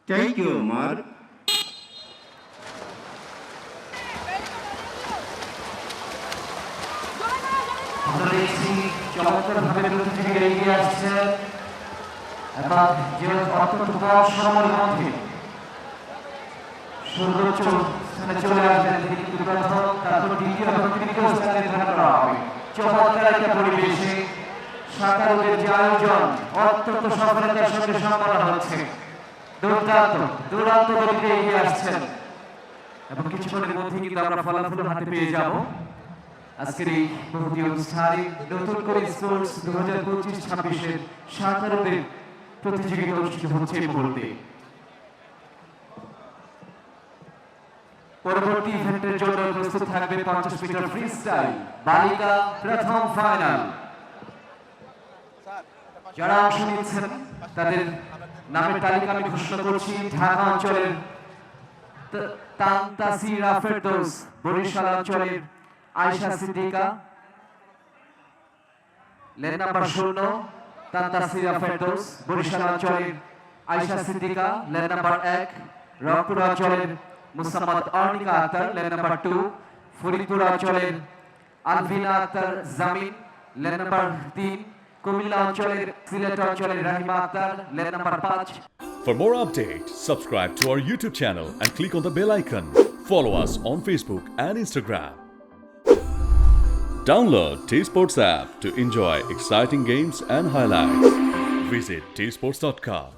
Thank you, Mark. আমরা দেখছি চমৎকারভাবে প্রতিযোগীরা এগিয়ে আসছে এবং যে অত্যন্ত কম সময়ের মধ্যে সর্বোচ্চ স্থানে চলে আসবেন তিনি কিন্তু প্রথম, তারপর দ্বিতীয় এবং তৃতীয় স্থান নির্ধারণ করা হবে। চমৎকার একটা পরিবেশে সাঁতারুদের যে আয়োজন অত্যন্ত সফলতার সঙ্গে সম্পন্ন হচ্ছে। দুর্দান্ত গতিতে এগিয়ে আসছেন এবং কিছুক্ষণের মধ্যে কিন্তু আমরা ফলাফল হাতে পেয়ে যাব। আজকের এই বহুদীয় অনুষ্ঠানে নতুন করে স্পোর্টস 2025-26 সাঁতারুদের প্রতিযোগিতা অনুষ্ঠিত হচ্ছে এই মুহূর্তে। পরবর্তী ইভেন্টের জন্য প্রস্তুত থাকবে 50 মিটার ফ্রি স্টাইল বালিকা প্রথম ফাইনাল। যারা অংশ নিচ্ছেন তাদের নামের তালিকা আমি ঘোষণা করছি। ঢাকা অঞ্চলের তানতাসিরা ফেরদৌস, বরিশাল অঞ্চলের আয়েশা সিদ্দিকা, লেন নাম্বার 16 তানতাসিরা ফেরদৌস, বরিশাল অঞ্চলের আয়েশা সিদ্দিকা, লেন নাম্বার 1 রংপুর অঞ্চলের মুসাম্মদ অর্নিকা আক্তার, লেন নাম্বার 2 ফরিদপুর অঞ্চলের আলভিনা আক্তার জামিন, লেন নাম্বার 3 কুমিল্লা অঞ্চলের সিলেট অঞ্চলের Rahima Akter, lane number 5। For more updates, subscribe to our YouTube channel and click on the bell icon. Follow us on Facebook and Instagram. Download T-Sports app to enjoy exciting games and highlights. Visit tsports.com.